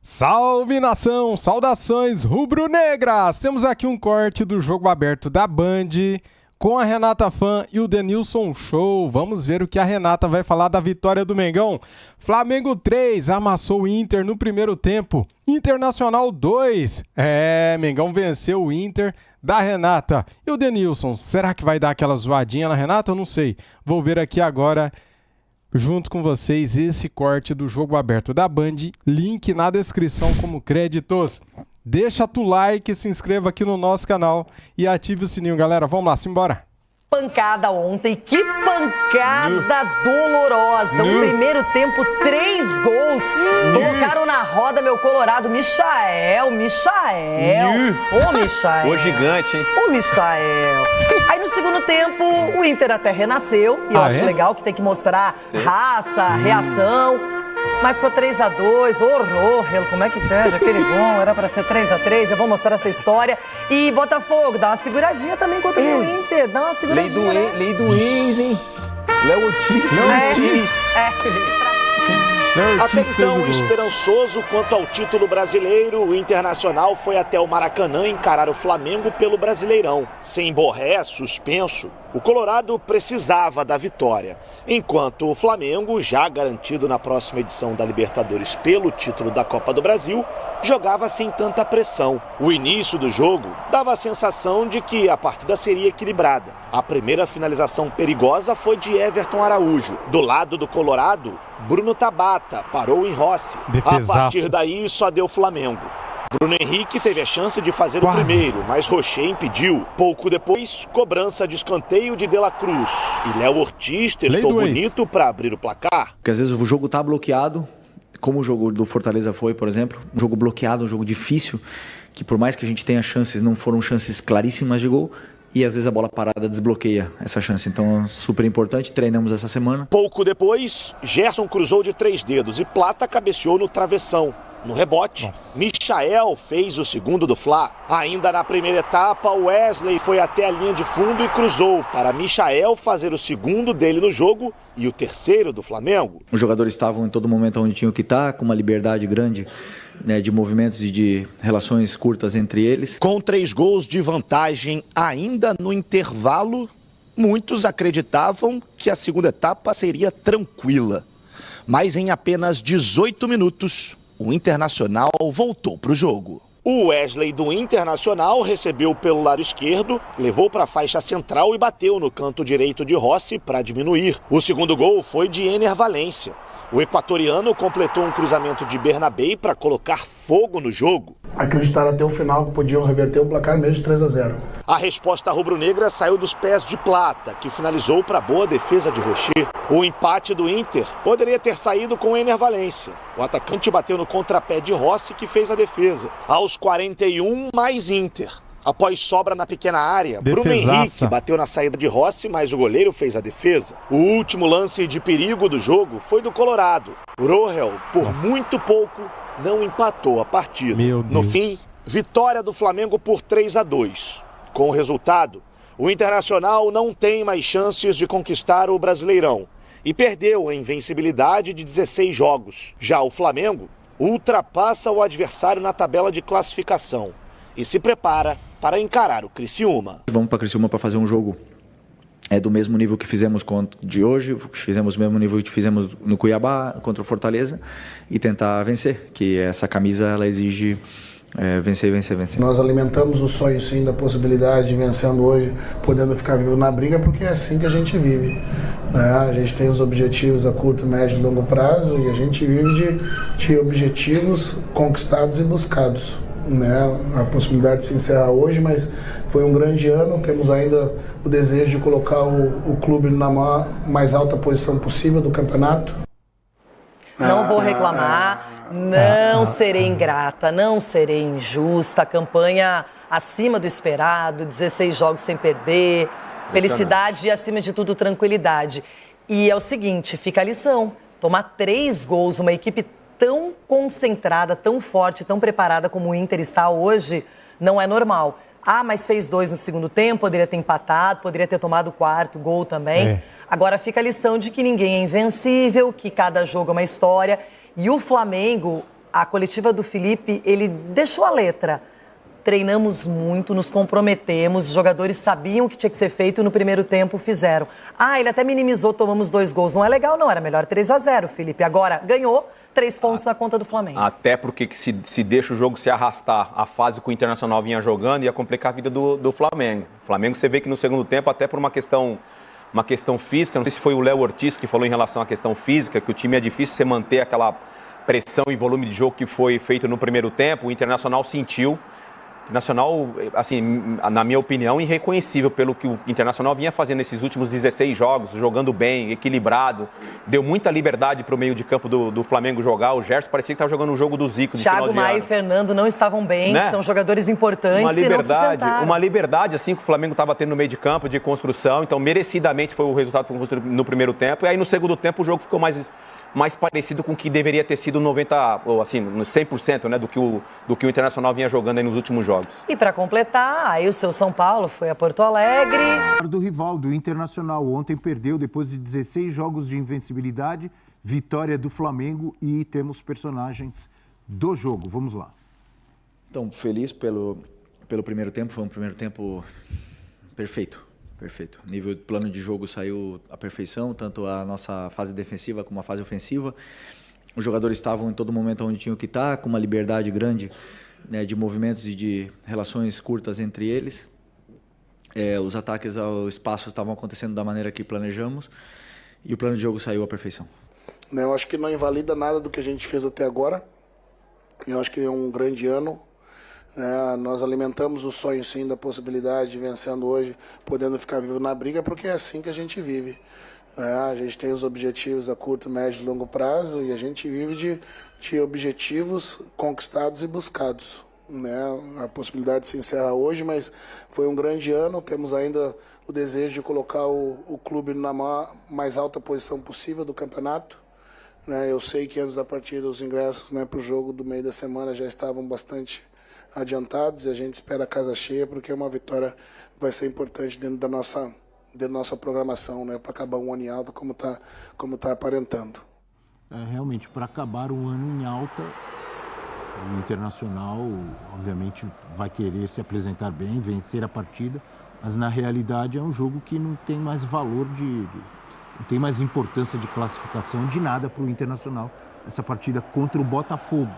Salve nação, saudações rubro-negras! Temos aqui um corte do jogo aberto da Band com a Renata Fã e o Denilson Show. Vamos ver o que a Renata vai falar da vitória do Mengão. Flamengo 3 amassou o Inter no primeiro tempo. Internacional 2. Mengão venceu o Inter da Renata. E o Denilson, será que vai dar aquela zoadinha na Renata? Eu não sei. Vou ver aqui agora junto com vocês esse corte do jogo aberto da Band, link na descrição como créditos. Deixa tu like, se inscreva aqui no nosso canal e ative o sininho, galera. Vamos lá, simbora. Pancada ontem, que pancada dolorosa. O primeiro tempo, 3 gols. Colocaram na roda meu colorado, Michael. Ô, Michael. O gigante, hein? Ô, Michael. Aí no segundo tempo, o Inter até renasceu. E eu acho legal que tem que mostrar raça, reação. Mas ficou 3-2, horror, como é que perde aquele gol? Era pra ser 3-3, eu vou mostrar essa história. E Botafogo, dá uma seguradinha também contra o Inter, dá uma seguradinha. Lei do ex, hein? Léo Ortiz. Até então, esperançoso quanto ao título brasileiro, o Internacional foi até o Maracanã encarar o Flamengo pelo Brasileirão. Sem Borré, suspenso, o Colorado precisava da vitória, enquanto o Flamengo, já garantido na próxima edição da Libertadores pelo título da Copa do Brasil, jogava sem tanta pressão. O início do jogo dava a sensação de que a partida seria equilibrada. A primeira finalização perigosa foi de Everton Araújo. Do lado do Colorado, Bruno Tabata parou em Rossi. Defesaço. A partir daí só deu Flamengo. Bruno Henrique teve a chance de fazer o primeiro, mas Rocher impediu. Pouco depois, cobrança de escanteio de De La Cruz. E Léo Ortiz testou bonito para abrir o placar. Porque às vezes o jogo tá bloqueado, como o jogo do Fortaleza foi, por exemplo. Um jogo bloqueado, um jogo difícil, que por mais que a gente tenha chances, não foram chances claríssimas de gol. E às vezes a bola parada desbloqueia essa chance. Então, super importante, treinamos essa semana. Pouco depois, Gerson cruzou de 3 dedos e Plata cabeceou no travessão. No rebote, Michael fez o segundo do Fla. Ainda na primeira etapa, Wesley foi até a linha de fundo e cruzou para Michael fazer o segundo dele no jogo e o terceiro do Flamengo. Os jogadores estavam em todo momento onde tinham que estar, com uma liberdade grande, né, de movimentos e de relações curtas entre eles. Com 3 gols de vantagem ainda no intervalo, muitos acreditavam que a segunda etapa seria tranquila. Mas em apenas 18 minutos, o Internacional voltou para o jogo. O Wesley do Internacional recebeu pelo lado esquerdo, levou para a faixa central e bateu no canto direito de Rossi para diminuir. O segundo gol foi de Ener Valencia. O equatoriano completou um cruzamento de Bernabé para colocar fogo no jogo. Acreditaram até o final que podiam reverter o placar mesmo de 3-0. A resposta rubro-negra saiu dos pés de Plata, que finalizou para boa defesa de Rocher. O empate do Inter poderia ter saído com Ener Valencia. O atacante bateu no contrapé de Rossi, que fez a defesa. Aos 41, mais Inter. Após sobra na pequena área, Bruno Henrique bateu na saída de Rossi, mas o goleiro fez a defesa. O último lance de perigo do jogo foi do Colorado. Rohel, por muito pouco, não empatou a partida. No fim, vitória do Flamengo por 3-2. Com o resultado, o Internacional não tem mais chances de conquistar o Brasileirão e perdeu a invencibilidade de 16 jogos. Já o Flamengo ultrapassa o adversário na tabela de classificação e se prepara para encarar o Criciúma. Vamos para Criciúma para fazer um jogo do mesmo nível que fizemos de hoje, fizemos o mesmo nível que fizemos no Cuiabá contra o Fortaleza e tentar vencer, que essa camisa ela exige vencer. Nós alimentamos o sonho sim da possibilidade de vencendo hoje, podendo ficar vivo na briga, porque é assim que a gente vive. A gente tem os objetivos a curto, médio e longo prazo e a gente vive de objetivos conquistados e buscados. A possibilidade de se encerrar hoje, mas foi um grande ano, temos ainda o desejo de colocar o clube na mais alta posição possível do campeonato. Não vou reclamar, não serei ingrata, não serei injusta, campanha acima do esperado, 16 jogos sem perder, felicidade e acima de tudo tranquilidade. E é o seguinte, fica a lição, tomar 3 gols, uma equipe tão concentrada, tão forte, tão preparada como o Inter está hoje, não é normal. Mas fez 2 no segundo tempo, poderia ter empatado, poderia ter tomado o 4º gol também. Agora fica a lição de que ninguém é invencível, que cada jogo é uma história. E o Flamengo, a coletiva do Felipe, ele deixou a letra. Treinamos muito, nos comprometemos, os jogadores sabiam o que tinha que ser feito e no primeiro tempo fizeram. Ele até minimizou, tomamos 2 gols. Não é legal não, era melhor 3-0, Felipe. Agora, ganhou 3 pontos na conta do Flamengo. Até porque que se deixa o jogo se arrastar, a fase que o Internacional vinha jogando ia complicar a vida do Flamengo. O Flamengo, você vê que no segundo tempo, até por uma questão física, não sei se foi o Léo Ortiz que falou em relação à questão física, que o time é difícil você manter aquela pressão e volume de jogo que foi feito no primeiro tempo. O Internacional sentiu. Internacional, assim, na minha opinião, irreconhecível pelo que o Internacional vinha fazendo nesses últimos 16 jogos, jogando bem, equilibrado, deu muita liberdade para o meio de campo do Flamengo jogar. O Gerson parecia que estava jogando um jogo do Zico de final de ano. Thiago Maia e Fernando não estavam bem, né? São jogadores importantes e não sustentaram. Uma liberdade, assim, que o Flamengo estava tendo no meio de campo, de construção, então merecidamente foi o resultado no primeiro tempo, e aí no segundo tempo o jogo ficou mais parecido com o que deveria ter sido 90%, ou assim, 100%, né, do que o Internacional vinha jogando aí nos últimos jogos. E para completar, aí o seu São Paulo foi a Porto Alegre. Do rival do Internacional, ontem perdeu depois de 16 jogos de invencibilidade, vitória do Flamengo, e temos personagens do jogo. Vamos lá. Então, feliz pelo primeiro tempo, foi um primeiro tempo perfeito. Perfeito. O nível de plano de jogo saiu à perfeição, tanto a nossa fase defensiva como a fase ofensiva. Os jogadores estavam em todo momento onde tinham que estar, com uma liberdade grande, né, de movimentos e de relações curtas entre eles. Os ataques ao espaço estavam acontecendo da maneira que planejamos e o plano de jogo saiu à perfeição. Eu acho que não invalida nada do que a gente fez até agora. Eu acho que é um grande ano. Nós alimentamos o sonho, sim, da possibilidade de vencendo hoje, podendo ficar vivo na briga, porque é assim que a gente vive. A gente tem os objetivos a curto, médio e longo prazo, e a gente vive de objetivos conquistados e buscados. A possibilidade se encerra hoje, mas foi um grande ano. Temos ainda o desejo de colocar o clube na mais alta posição possível do campeonato. Eu sei que antes da partida os ingressos, para o jogo do meio da semana já estavam bastante adiantados, e a gente espera a casa cheia, porque uma vitória vai ser importante dentro da nossa programação, para acabar um ano em alta como tá aparentando. Realmente, para acabar um ano em alta, o Internacional, obviamente, vai querer se apresentar bem, vencer a partida, mas na realidade é um jogo que não tem mais valor não tem mais importância de classificação de nada para o Internacional. Essa partida contra o Botafogo.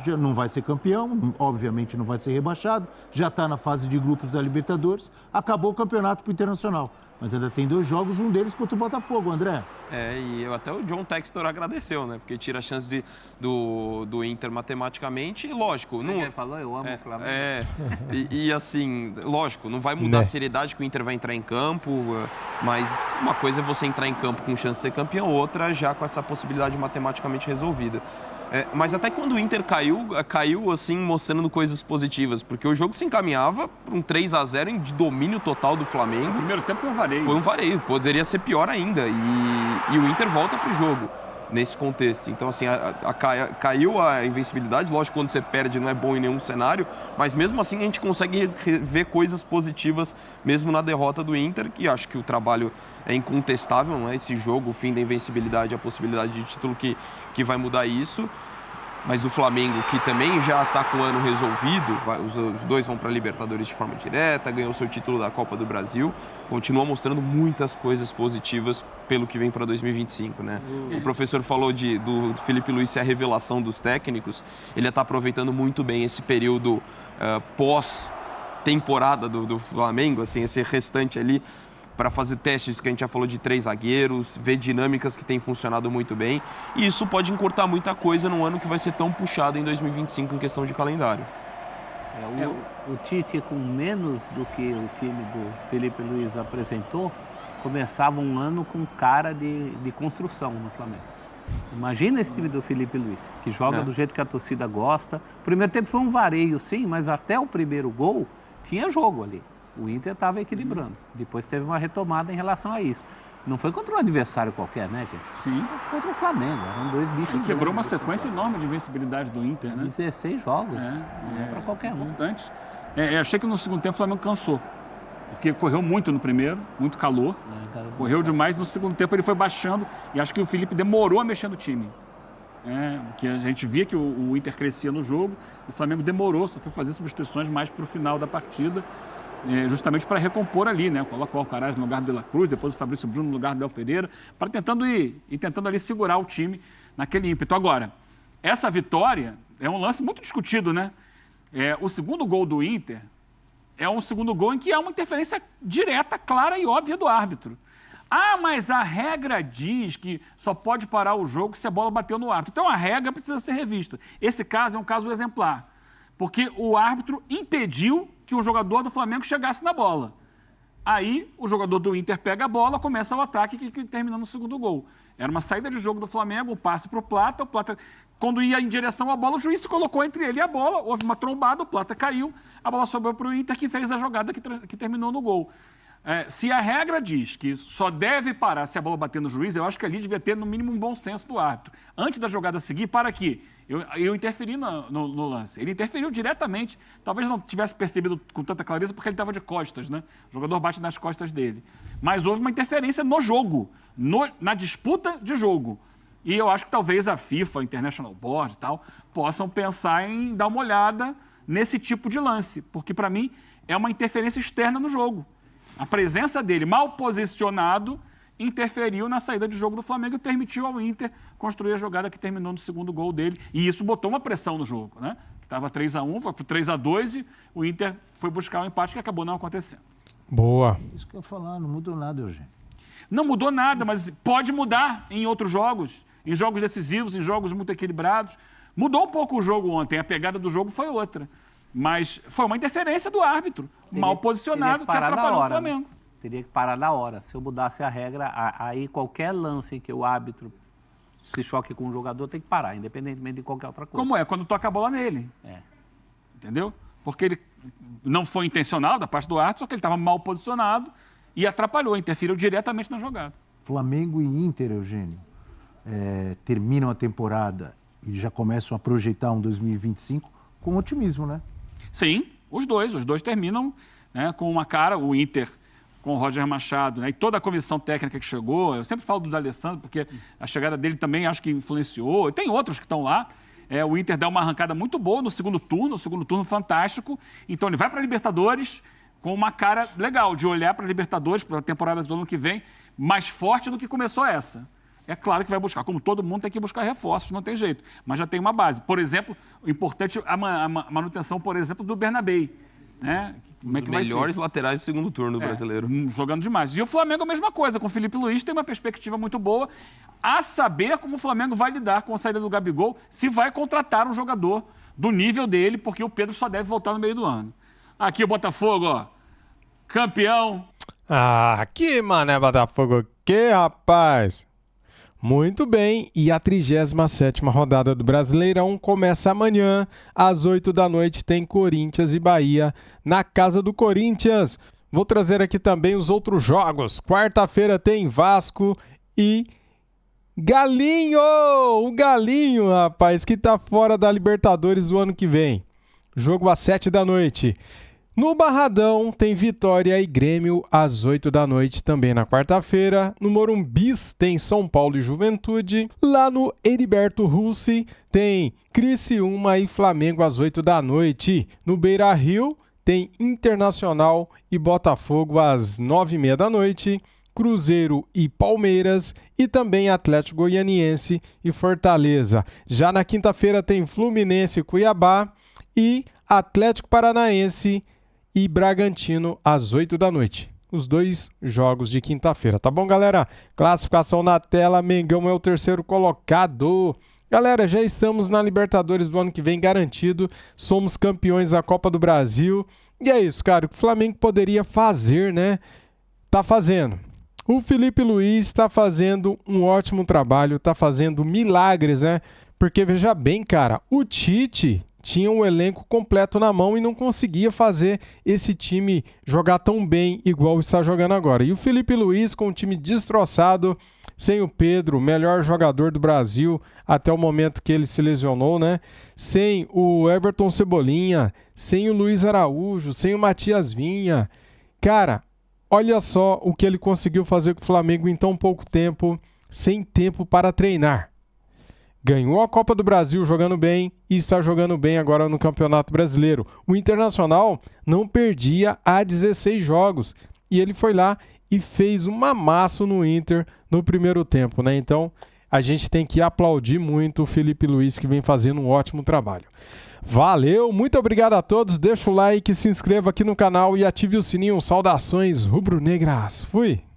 Já não vai ser campeão, obviamente não vai ser rebaixado, já está na fase de grupos da Libertadores, acabou o campeonato para o Internacional. Mas ainda tem 2 jogos, um deles contra o Botafogo, André. E até o John Textor agradeceu, né? Porque tira a chance do Inter matematicamente, e lógico... Ele falou, eu amo o Flamengo. E assim, lógico, não vai mudar a seriedade que o Inter vai entrar em campo, mas uma coisa é você entrar em campo com chance de ser campeão, outra já com essa possibilidade matematicamente resolvida. Mas até quando o Inter caiu assim, mostrando coisas positivas, porque o jogo se encaminhava para um 3-0 de domínio total do Flamengo. O primeiro tempo foi um vareio. Foi um vareio, poderia ser pior ainda, e o Inter volta para o jogo nesse contexto. Então, assim, caiu a invencibilidade, lógico, quando você perde não é bom em nenhum cenário, mas mesmo assim a gente consegue ver coisas positivas mesmo na derrota do Inter, e acho que o trabalho é incontestável, não é? Esse jogo, o fim da invencibilidade, a possibilidade de título que vai mudar isso. Mas o Flamengo, que também já está com o ano resolvido, os dois vão para a Libertadores de forma direta, ganhou seu título da Copa do Brasil, continua mostrando muitas coisas positivas pelo que vem para 2025, né? O professor falou do Felipe Luiz ser a revelação dos técnicos, ele está aproveitando muito bem esse período pós-temporada do Flamengo, assim, esse restante ali, para fazer testes que a gente já falou de 3 zagueiros, ver dinâmicas que têm funcionado muito bem. E isso pode encurtar muita coisa num ano que vai ser tão puxado em 2025 em questão de calendário. O Tite, com menos do que o time do Felipe Luiz apresentou, começava um ano com cara de construção no Flamengo. Imagina esse time do Felipe Luiz, que joga do jeito que a torcida gosta. O primeiro tempo foi um vareio, sim, mas até o primeiro gol tinha jogo ali. O Inter estava equilibrando. Depois teve uma retomada em relação a isso. Não foi contra um adversário qualquer, né, gente? Sim. Foi contra o Flamengo. Eram 2 bichos grandes. Quebrou uma sequência enorme de invencibilidade do Inter, né? 16 jogos. Não é para qualquer um. Importante. Achei que no segundo tempo o Flamengo cansou. Porque correu muito no primeiro, muito calor. Correu demais. No segundo tempo ele foi baixando. E acho que o Felipe demorou a mexer no time. que a gente via que o Inter crescia no jogo, o Flamengo demorou, só foi fazer substituições mais para o final da partida, justamente para recompor ali, né? Coloca o Alcaraz no lugar do De La Cruz, depois o Fabrício Bruno no lugar do Del Pereira, para tentando ali segurar o time naquele ímpeto. Agora, essa vitória é um lance muito discutido, né? O segundo gol do Inter é um segundo gol em que há uma interferência direta, clara e óbvia do árbitro. Mas a regra diz que só pode parar o jogo se a bola bateu no árbitro. Então a regra precisa ser revista. Esse caso é um caso exemplar, porque o árbitro impediu que o jogador do Flamengo chegasse na bola. Aí o jogador do Inter pega a bola, começa o ataque que termina no segundo gol. Era uma saída de jogo do Flamengo, um passe para o Plata, quando ia em direção à bola, o juiz se colocou entre ele e a bola, houve uma trombada, o Plata caiu, a bola sobrou para o Inter, que fez a jogada que terminou no gol. Se a regra diz que só deve parar se a bola bater no juiz, eu acho que ali devia ter, no mínimo, um bom senso do árbitro. Antes da jogada seguir, para aqui. Eu interferi no lance. Ele interferiu diretamente. Talvez não tivesse percebido com tanta clareza porque ele estava de costas, né? O jogador bate nas costas dele. Mas houve uma interferência no jogo, na disputa de jogo. E eu acho que talvez a FIFA, International Board e tal, possam pensar em dar uma olhada nesse tipo de lance. Porque, para mim, é uma interferência externa no jogo. A presença dele, mal posicionado, interferiu na saída de jogo do Flamengo e permitiu ao Inter construir a jogada que terminou no segundo gol dele. E isso botou uma pressão no jogo, né? Estava 3-1, foi para 3-2 e o Inter foi buscar um empate que acabou não acontecendo. Boa. Isso que eu ia falar, não mudou nada, Eugênio. Não mudou nada, mas pode mudar em outros jogos, em jogos decisivos, em jogos muito equilibrados. Mudou um pouco o jogo ontem, a pegada do jogo foi outra. Mas foi uma interferência do árbitro, mal posicionado, que atrapalhou o Flamengo. Teria que parar na hora. Se eu mudasse a regra, aí qualquer lance em que o árbitro se choque com o jogador tem que parar, independentemente de qualquer outra coisa. Como é? Quando toca a bola nele. Entendeu? Porque ele não foi intencional da parte do árbitro, só que ele estava mal posicionado e atrapalhou, interferiu diretamente na jogada. Flamengo e Inter, Eugênio, terminam a temporada e já começam a projetar um 2025 com otimismo, né? Sim, os dois terminam, né, com uma cara, o Inter com o Roger Machado, né, e toda a comissão técnica que chegou. Eu sempre falo do D'Alessandro, porque a chegada dele também acho que influenciou. Tem outros que estão lá. O Inter dá uma arrancada muito boa no segundo turno fantástico. Então ele vai para a Libertadores com uma cara legal, de olhar para a Libertadores, para a temporada do ano que vem, mais forte do que começou essa. É claro que vai buscar, como todo mundo tem que buscar reforços, não tem jeito. Mas já tem uma base. Por exemplo, o importante é a manutenção, por exemplo, do Bernabéi. Né? Como é que vai ser? Melhores laterais do segundo turno do brasileiro. Jogando demais. E o Flamengo a mesma coisa, com o Felipe Luiz tem uma perspectiva muito boa, a saber como o Flamengo vai lidar com a saída do Gabigol, se vai contratar um jogador do nível dele, porque o Pedro só deve voltar no meio do ano. Aqui o Botafogo, ó, campeão. Que mané Botafogo, que rapaz! Muito bem, e a 37ª rodada do Brasileirão começa amanhã, às 8 da noite, tem Corinthians e Bahia na casa do Corinthians. Vou trazer aqui também os outros jogos. Quarta-feira tem Vasco e Galinho! O Galinho, rapaz, que tá fora da Libertadores do ano que vem. Jogo às 7 da noite. No Barradão tem Vitória e Grêmio às 8 da noite também na quarta-feira. No Morumbis tem São Paulo e Juventude. Lá no Heriberto Russi tem Criciúma e Flamengo às 8 da noite. No Beira-Rio tem Internacional e Botafogo às 9h30 da noite. Cruzeiro e Palmeiras e também Atlético Goianiense e Fortaleza. Já na quinta-feira tem Fluminense e Cuiabá e Atlético Paranaense e Bragantino às 8 da noite. Os dois jogos de quinta-feira, tá bom, galera? Classificação na tela, Mengão é o terceiro colocado. Galera, já estamos na Libertadores do ano que vem garantido, somos campeões da Copa do Brasil. E é isso, cara, o que o Flamengo poderia fazer, né? Tá fazendo. O Felipe Luiz está fazendo um ótimo trabalho, tá fazendo milagres, né? Porque, veja bem, cara, o Tite tinha um elenco completo na mão e não conseguia fazer esse time jogar tão bem igual está jogando agora. E o Felipe Luiz, com o time destroçado, sem o Pedro, melhor jogador do Brasil até o momento que ele se lesionou, né? Sem o Everton Cebolinha, sem o Luiz Araújo, sem o Matias Vinha. Cara, olha só o que ele conseguiu fazer com o Flamengo em tão pouco tempo, sem tempo para treinar. ganhou a Copa do Brasil jogando bem e está jogando bem agora no Campeonato Brasileiro. O Internacional não perdia há 16 jogos e ele foi lá e fez um amasso no Inter no primeiro tempo, né? Então, a gente tem que aplaudir muito o Felipe Luiz, que vem fazendo um ótimo trabalho. Valeu, muito obrigado a todos. Deixa o like, se inscreva aqui no canal e ative o sininho. Saudações rubro-negras. Fui!